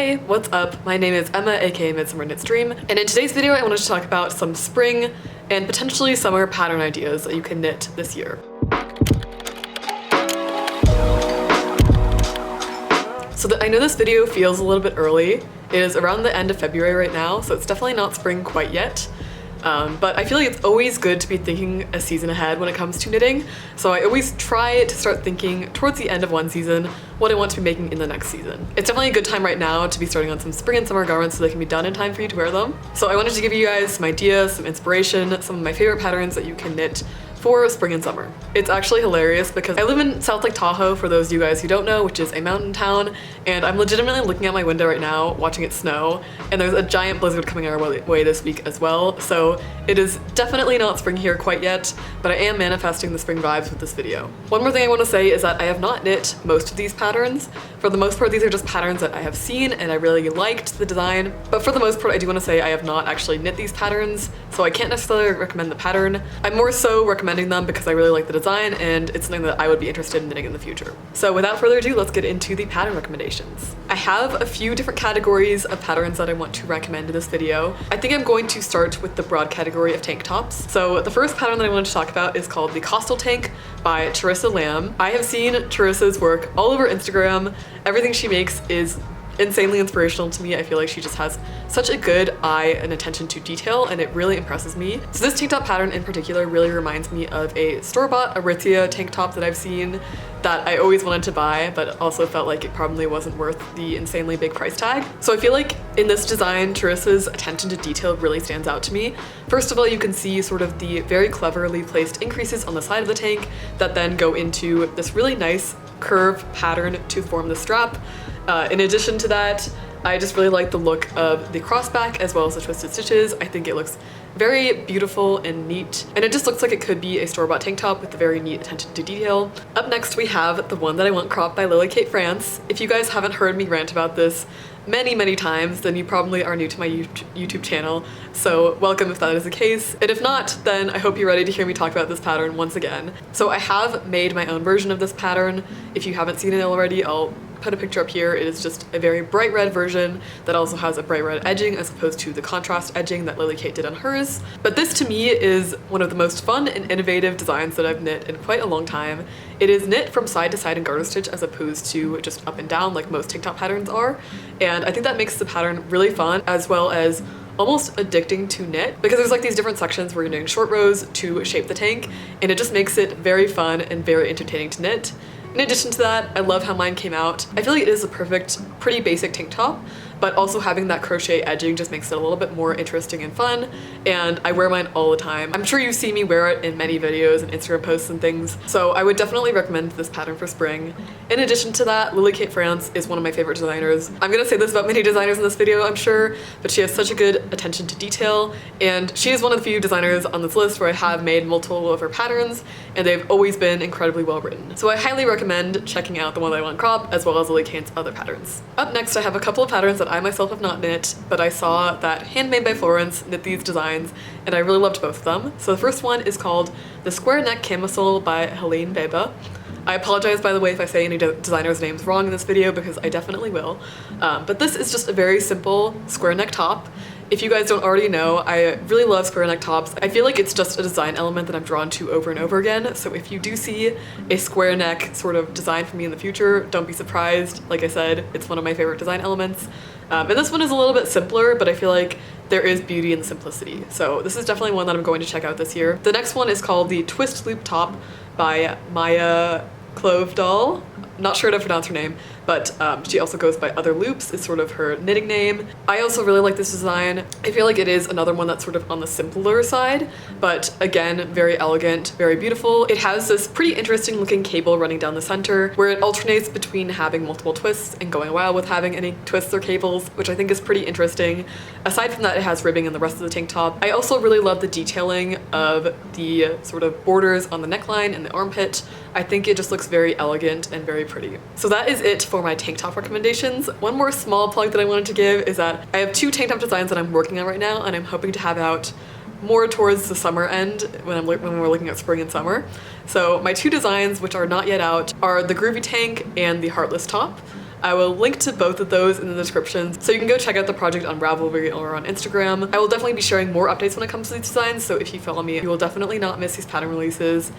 Hey, what's up? My name is Emma, aka Midsummer Knits Dream, and in today's video I wanted to talk about some spring and potentially summer pattern ideas that you can knit this year. So I know this video feels a little bit early. It is around the end of February right now, so it's definitely not spring quite yet. But I feel like it's always good to be thinking a season ahead when it comes to knitting, so I always try to start thinking towards the end of one season what I want to be making in the next season. It's definitely a good time right now to be starting on some spring and summer garments so they can be done in time for you to wear them. So I wanted to give you guys some ideas, some inspiration, some of my favorite patterns that you can knit for spring and summer. It's actually hilarious because I live in South Lake Tahoe, for those of you guys who don't know, which is a mountain town, and I'm legitimately looking out my window right now watching it snow, and there's a giant blizzard coming our way this week as well, so it is definitely not spring here quite yet, but I am manifesting the spring vibes with this video. One more thing I want to say is that I have not knit most of these patterns. For the most part, these are just patterns that I have seen and I really liked the design, but for the most part I do want to say I have not actually knit these patterns, so I can't necessarily recommend the pattern. I'm more so recommending them because I really like the design and it's something that I would be interested in knitting in the future. So without further ado, let's get into the pattern recommendations. I have a few different categories of patterns that I want to recommend in this video. I think I'm going to start with the broad category of tank tops. So the first pattern that I wanted to talk about is called the Coastal Tank by Charissa Lamb. I have seen Charissa's work all over Instagram. Everything she makes is insanely inspirational to me. I feel like she just has such a good eye and attention to detail, and it really impresses me. So this tank top pattern in particular really reminds me of a store-bought Aritzia tank top that I've seen that I always wanted to buy, but also felt like it probably wasn't worth the insanely big price tag. So I feel like in this design, Charissa's attention to detail really stands out to me. First of all, you can see sort of the very cleverly placed increases on the side of the tank that then go into this really nice curve pattern to form the strap. In addition to that, I just really like the look of the crossback as well as the twisted stitches. I think it looks very beautiful and neat, and it just looks like it could be a store-bought tank top with a very neat attention to detail. Up next we have the One That I Want crop by Lily Kate France. If you guys haven't heard me rant about this many times, then you probably are new to my YouTube channel, so welcome if that is the case. And if not, then I hope you're ready to hear me talk about this pattern once again. So I have made my own version of this pattern. If you haven't seen it already, I'll put a picture up here. It is just a very bright red version that also has a bright red edging as opposed to the contrast edging that Lily Kate did on hers. But this to me is one of the most fun and innovative designs that I've knit in quite a long time. It is knit from side to side in garter stitch as opposed to just up and down like most tank top patterns are, and I think that makes the pattern really fun as well as almost addicting to knit, because there's like these different sections where you're doing short rows to shape the tank, and it just makes it very fun and very entertaining to knit. In addition to that, I love how mine came out. I feel like it is a perfect, pretty basic tank top, but also having that crochet edging just makes it a little bit more interesting and fun, and I wear mine all the time. I'm sure you've seen me wear it in many videos and Instagram posts and things, so I would definitely recommend this pattern for spring. In addition to that, Lily Kate France is one of my favorite designers. I'm gonna say this about many designers in this video, I'm sure, but she has such a good attention to detail, and she is one of the few designers on this list where I have made multiple of her patterns, and they've always been incredibly well written. So I highly recommend checking out the One That I Want crop as well as Lily Kate's other patterns. Up next, I have a couple of patterns that I myself have not knit, but I saw that Handmade by Florence knit these designs, and I really loved both of them. So the first one is called the Square Neck Camisole by Helene Beba. I apologize, by the way, if I say any designer's names wrong in this video, because I definitely will. But this is just a very simple square neck top. If you guys don't already know, I really love square neck tops. I feel like it's just a design element that I'm drawn to over and over again, so if you do see a square neck sort of design from me in the future, don't be surprised. Like I said, it's one of my favorite design elements. And this one is a little bit simpler, but I feel like there is beauty in the simplicity. So this is definitely one that I'm going to check out this year. The next one is called the Twist Loop Top by Maya Klovedahl. Not sure how to pronounce her name, but she also goes by Other Loops, is sort of her knitting name. I also really like this design. I feel like it is another one that's sort of on the simpler side, but again, very elegant, very beautiful. It has this pretty interesting looking cable running down the center where it alternates between having multiple twists and going wild with having any twists or cables, which I think is pretty interesting. Aside from that, it has ribbing in the rest of the tank top. I also really love the detailing of the sort of borders on the neckline and the armpit. I think it just looks very elegant and very pretty. So that is it for my tank top recommendations. One more small plug that I wanted to give is that I have two tank top designs that I'm working on right now, and I'm hoping to have out more towards the summer end when we're looking at spring and summer. So my two designs, which are not yet out, are the Groovy Tank and the Heartless Top. I will link to both of those in the description, so you can go check out the project on Ravelry or on Instagram. I will definitely be sharing more updates when it comes to these designs, so if you follow me, you will definitely not miss these pattern releases.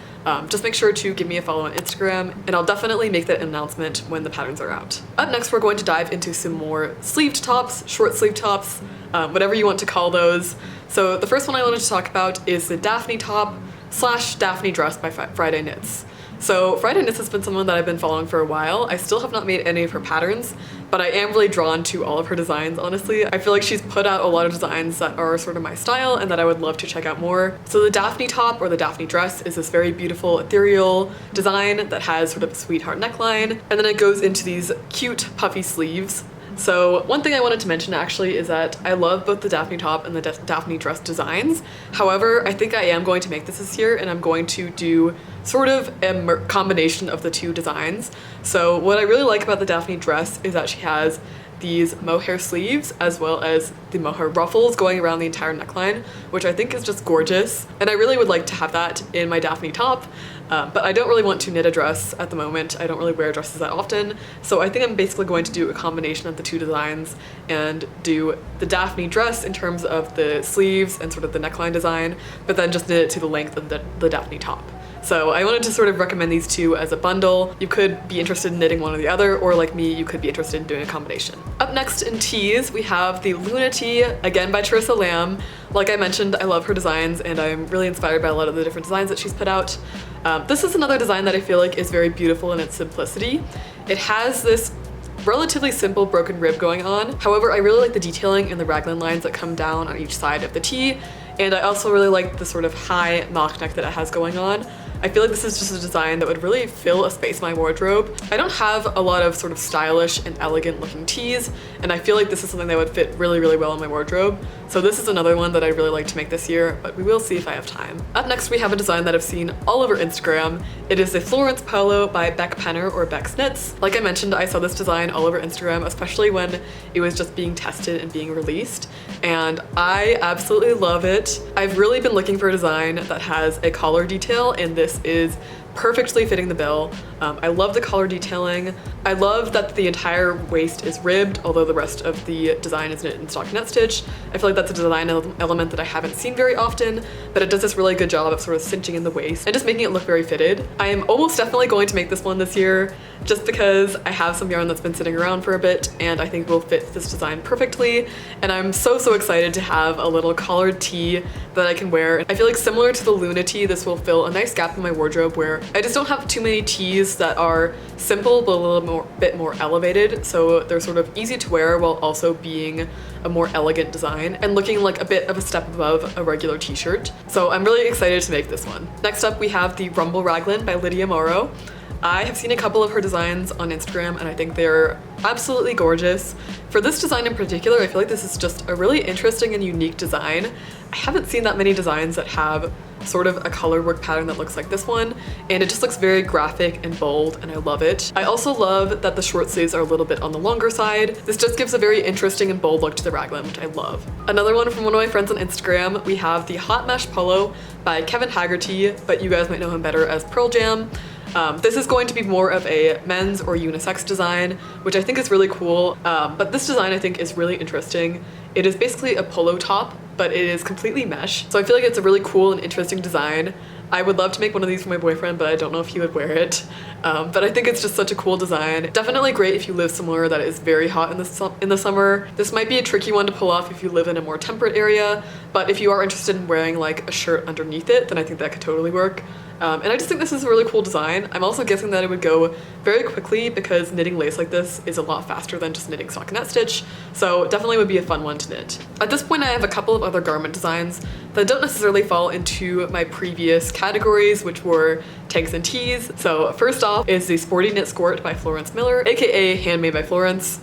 Just make sure to give me a follow on Instagram, and I'll definitely make that announcement when the patterns are out. Up next, we're going to dive into some more sleeved tops, short sleeve tops, whatever you want to call those. So the first one I wanted to talk about is the Daphne top / Daphne dress by Friday Knits. So Friday Knits has been someone that I've been following for a while. I still have not made any of her patterns, but I am really drawn to all of her designs, honestly. I feel like she's put out a lot of designs that are sort of my style and that I would love to check out more. So the Daphne top, or the Daphne dress, is this very beautiful ethereal design that has sort of a sweetheart neckline, and then it goes into these cute puffy sleeves. So one thing I wanted to mention actually is that I love both the Daphne top and the Daphne dress designs. However, I think I am going to make this year, and I'm going to do sort of a combination of the two designs. So what I really like about the Daphne dress is that she has these mohair sleeves as well as the mohair ruffles going around the entire neckline, which I think is just gorgeous. And I really would like to have that in my Daphne top, but I don't really want to knit a dress at the moment. I don't really wear dresses that often, so I think I'm basically going to do a combination of the two designs and do the Daphne dress in terms of the sleeves and sort of the neckline design, but then just knit it to the length of the Daphne top. So I wanted to sort of recommend these two as a bundle. You could be interested in knitting one or the other, or like me, you could be interested in doing a combination. Up next in tees, we have the Luna tee, again by Teresa Lamb. Like I mentioned, I love her designs and I'm really inspired by a lot of the different designs that she's put out. This is another design that I feel like is very beautiful in its simplicity. It has this relatively simple broken rib going on. However, I really like the detailing and the raglan lines that come down on each side of the tee, and I also really like the sort of high mock neck that it has going on. I feel like this is just a design that would really fill a space in my wardrobe. I don't have a lot of sort of stylish and elegant looking tees, and I feel like this is something that would fit really, really well in my wardrobe. So this is another one that I really like to make this year, but we will see if I have time. Up next, we have a design that I've seen all over Instagram. It is the Florence Polo by Beck Penner, or Beck's Knits. Like I mentioned, I saw this design all over Instagram, especially when it was just being tested and being released, and I absolutely love it. I've really been looking for a design that has a collar detail, and this is perfectly fitting the bill. I love the collar detailing. I love that the entire waist is ribbed, although the rest of the design is knit in stockinette stitch. I feel like that's a design element that I haven't seen very often, but it does this really good job of sort of cinching in the waist and just making it look very fitted. I am almost definitely going to make this one this year, just because I have some yarn that's been sitting around for a bit and I think will fit this design perfectly. And I'm so excited to have a little collared tee that I can wear. I feel like similar to the Luna tee, this will fill a nice gap in my wardrobe where I just don't have too many tees that are simple but a bit more elevated, so they're sort of easy to wear while also being a more elegant design and looking like a bit of a step above a regular t-shirt. So I'm really excited to make this one. Next up, we have the Rumble Raglan by Lydia Morrow. I have seen a couple of her designs on Instagram and I think they're absolutely gorgeous. For this design in particular, I feel like this is just a really interesting and unique design. I haven't seen that many designs that have sort of a color work pattern that looks like this one, and it just looks very graphic and bold, and I love it. I also love that the short sleeves are a little bit on the longer side. This just gives a very interesting and bold look to the raglan, which I love. Another one from one of my friends on Instagram, we have the Hot Mesh Polo by Kevin Haggerty, but you guys might know him better as Pearl Jam. This is going to be more of a men's or unisex design, which I think is really cool, but this design I think is really interesting. It is basically a polo top, but it is completely mesh, so I feel like it's a really cool and interesting design. I would love to make one of these for my boyfriend, but I don't know if he would wear it. But I think it's just such a cool design. Definitely great if you live somewhere that is very hot in the summer. This might be a tricky one to pull off if you live in a more temperate area, but if you are interested in wearing like a shirt underneath it, then I think that could totally work. And I just think this is a really cool design. I'm also guessing that it would go very quickly because knitting lace like this is a lot faster than just knitting stockinette stitch, so definitely would be a fun one to knit. At this point I have a couple of other garment designs that don't necessarily fall into my previous categories, which were tanks and tees. So first off is the Sporty Knit Skirt by Florence Miller, aka Handmade by Florence.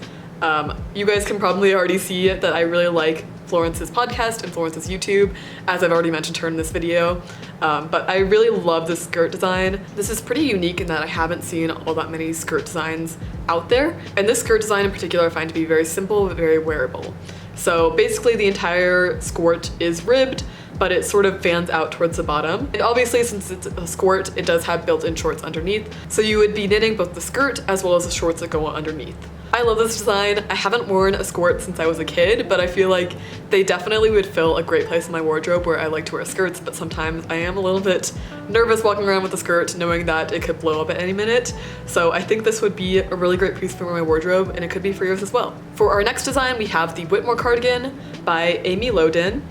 You guys can probably already see that I really like Florence's podcast and Florence's YouTube, as I've already mentioned her in this video. But I really love this skirt design. This is pretty unique in that I haven't seen all that many skirt designs out there. And this skirt design in particular I find to be very simple but very wearable. So basically the entire skirt is ribbed, but it sort of fans out towards the bottom. And obviously since it's a skirt, it does have built-in shorts underneath. So you would be knitting both the skirt as well as the shorts that go underneath. I love this design. I haven't worn a skirt since I was a kid, but I feel like they definitely would fill a great place in my wardrobe where I like to wear skirts, but sometimes I am a little bit nervous walking around with a skirt knowing that it could blow up at any minute. So I think this would be a really great piece for my wardrobe, and it could be for yours as well. For our next design, we have the Whitmore cardigan by Amy Loden.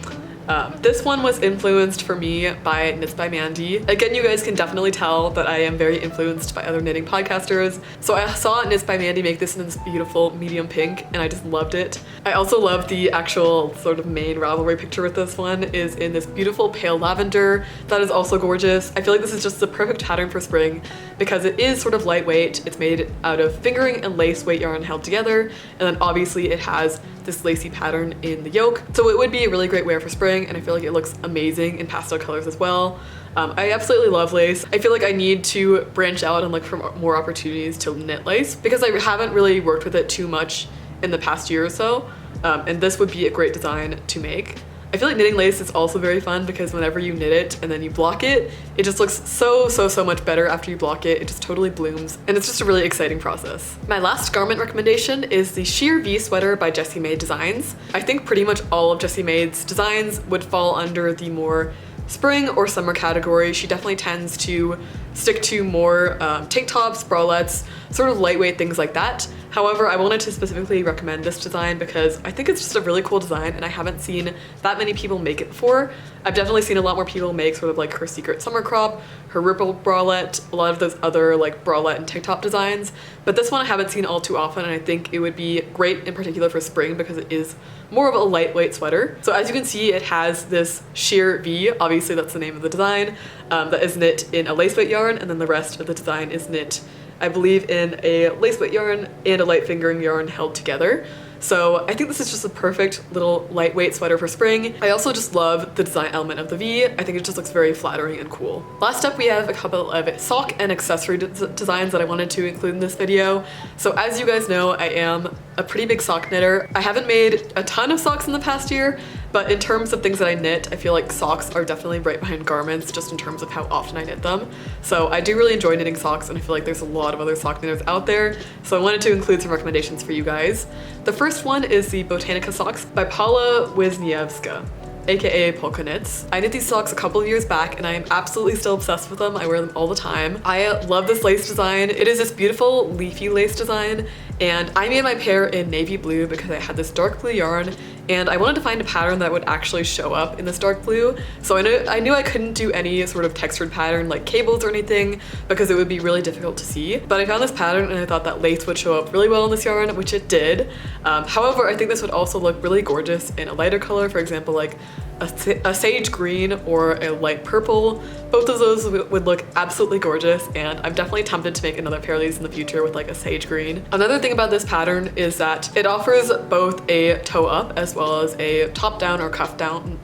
This one was influenced for me by Knits by Mandy. Again, you guys can definitely tell that I am very influenced by other knitting podcasters. So I saw Knits by Mandy make this in this beautiful medium pink, and I just loved it. I also love the actual sort of main Ravelry picture with this one is in this beautiful pale lavender that is also gorgeous. I feel like this is just the perfect pattern for spring because it is sort of lightweight. It's made out of fingering and lace weight yarn held together, and then obviously it has this lacy pattern in the yoke. So it would be a really great wear for spring, and I feel like it looks amazing in pastel colors as well. I absolutely love lace. I feel like I need to branch out and look for more opportunities to knit lace because I haven't really worked with it too much in the past year or so, and this would be a great design to make. I feel like knitting lace is also very fun because whenever you knit it and then you block it, it just looks so much better after you block it. It just totally blooms, and it's just a really exciting process. My last garment recommendation is the Sheer V sweater by Jessie Maed Designs. I think pretty much all of Jessie Maed's designs would fall under the more spring or summer category. She definitely tends to stick to more tank tops, bralettes, sort of lightweight things like that. However, I wanted to specifically recommend this design because I think it's just a really cool design and I haven't seen that many people make it before. I've definitely seen a lot more people make sort of like her secret summer crop, her ripple bralette, a lot of those other like bralette and tank top designs, but this one I haven't seen all too often, and I think it would be great in particular for spring because it is more of a lightweight sweater. So as you can see, it has this sheer V, obviously that's the name of the design, that is knit in a lace weight yarn, and then the rest of the design is knit, I believe, in a lace weight yarn and a light fingering yarn held together. So I think this is just a perfect little lightweight sweater for spring. I also just love the design element of the V. I think it just looks very flattering and cool. Last up, we have a couple of sock and accessory designs that I wanted to include in this video. So as you guys know, I am a pretty big sock knitter. I haven't made a ton of socks in the past year, but in terms of things that I knit, I feel like socks are definitely right behind garments just in terms of how often I knit them. So I do really enjoy knitting socks, and I feel like there's a lot of other sock knitters out there. So I wanted to include some recommendations for you guys. The first one is the Botanica socks by Paula Wisniewska, aka Polka Knits. I knit these socks a couple of years back and I am absolutely still obsessed with them. I wear them all the time. I love this lace design. It is this beautiful leafy lace design, and I made my pair in navy blue because I had this dark blue yarn and I wanted to find a pattern that would actually show up in this dark blue. So I knew I couldn't do any sort of textured pattern like cables or anything because it would be really difficult to see. But I found this pattern and I thought that lace would show up really well in this yarn, which it did. However, I think this would also look really gorgeous in a lighter color, for example, like a sage green or a light purple. Both of those would look absolutely gorgeous, and I'm definitely tempted to make another pair of these in the future with like a sage green. Another thing about this pattern is that it offers both a toe up as well as a top down or cuff down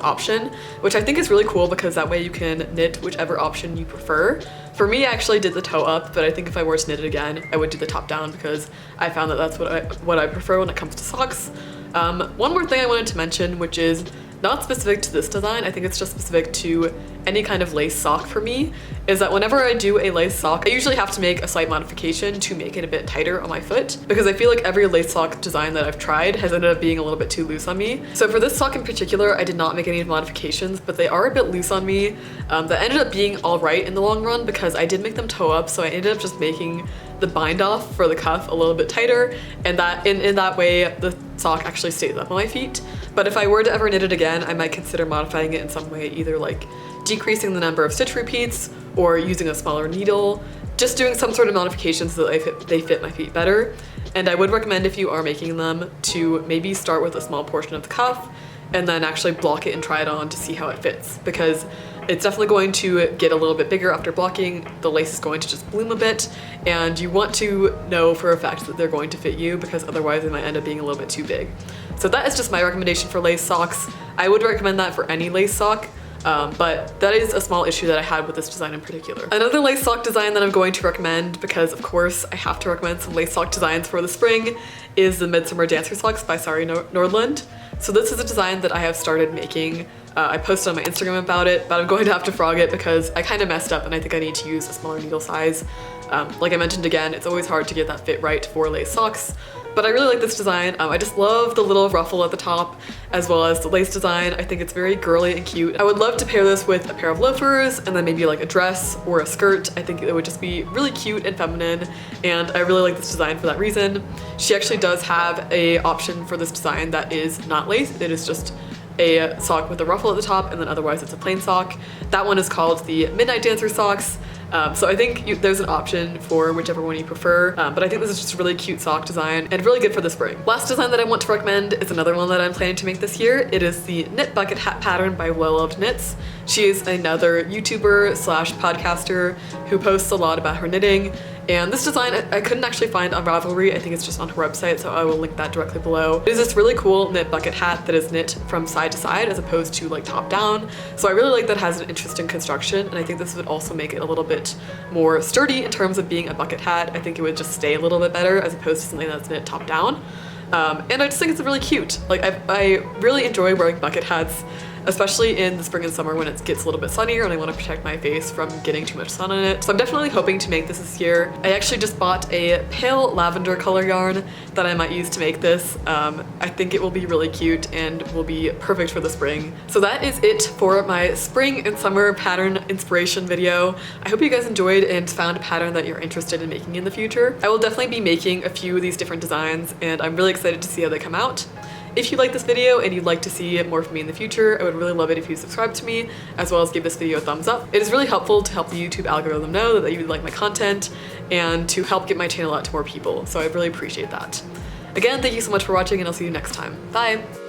option, which I think is really cool because that way you can knit whichever option you prefer. For me, I actually did the toe up, but I think if I were to knit it again, I would do the top down because I found that that's what I prefer when it comes to socks. One more thing I wanted to mention, which is not specific to this design, I think it's just specific to any kind of lace sock for me, is that whenever I do a lace sock, I usually have to make a slight modification to make it a bit tighter on my foot because I feel like every lace sock design that I've tried has ended up being a little bit too loose on me. So for this sock in particular, I did not make any modifications, but they are a bit loose on me. That ended up being all right in the long run because I did make them toe up, so I ended up just making the bind off for the cuff a little bit tighter, and that in that way the sock actually stays up on my feet. But if I were to ever knit it again, I might consider modifying it in some way, either like decreasing the number of stitch repeats or using a smaller needle, just doing some sort of modification so that they fit my feet better. And I would recommend, if you are making them, to maybe start with a small portion of the cuff and then actually block it and try it on to see how it fits, because it's definitely going to get a little bit bigger after blocking. The lace is going to just bloom a bit, and you want to know for a fact that they're going to fit you because otherwise they might end up being a little bit too big. So that is just my recommendation for lace socks. I would recommend that for any lace sock, but that is a small issue that I had with this design in particular. Another lace sock design that I'm going to recommend, because of course I have to recommend some lace sock designs for the spring, is the Midsummer Dancer Socks by Sari Nordlund. So this is a design that I have started making. I posted on my Instagram about it, but I'm going to have to frog it because I kind of messed up and I think I need to use a smaller needle size. Like I mentioned again, it's always hard to get that fit right for lace socks, but I really like this design. I just love the little ruffle at the top as well as the lace design. I think it's very girly and cute. I would love to pair this with a pair of loafers and then maybe like a dress or a skirt. I think it would just be really cute and feminine, and I really like this design for that reason. She actually does have a option for this design that is not lace. It is just a sock with a ruffle at the top, and then otherwise it's a plain sock. That one is called the Midnight Dancer socks. So I think there's an option for whichever one you prefer, but I think this is just a really cute sock design and really good for the spring. Last design that I want to recommend is another one that I'm planning to make this year. It is the knit bucket hat pattern by Well Loved Knits. She is another YouTuber slash podcaster who posts a lot about her knitting. And this design I couldn't actually find on Ravelry. I think it's just on her website, so I will link that directly below. It is this really cool knit bucket hat that is knit from side to side as opposed to like top down. So I really like that it has an interesting construction, and I think this would also make it a little bit more sturdy in terms of being a bucket hat. I think it would just stay a little bit better as opposed to something that's knit top down. And I just think it's really cute. Like I really enjoy wearing bucket hats, especially in the spring and summer when it gets a little bit sunnier and I want to protect my face from getting too much sun on it. So I'm definitely hoping to make this year. I actually just bought a pale lavender color yarn that I might use to make this. I think it will be really cute and will be perfect for the spring. So that is it for my spring and summer pattern inspiration video. I hope you guys enjoyed and found a pattern that you're interested in making in the future. I will definitely be making a few of these different designs, and I'm really excited to see how they come out. If you like this video and you'd like to see more from me in the future, I would really love it if you subscribe to me, as well as give this video a thumbs up. It is really helpful to help the YouTube algorithm know that you like my content and to help get my channel out to more people, so I really appreciate that. Again, thank you so much for watching, and I'll see you next time. Bye!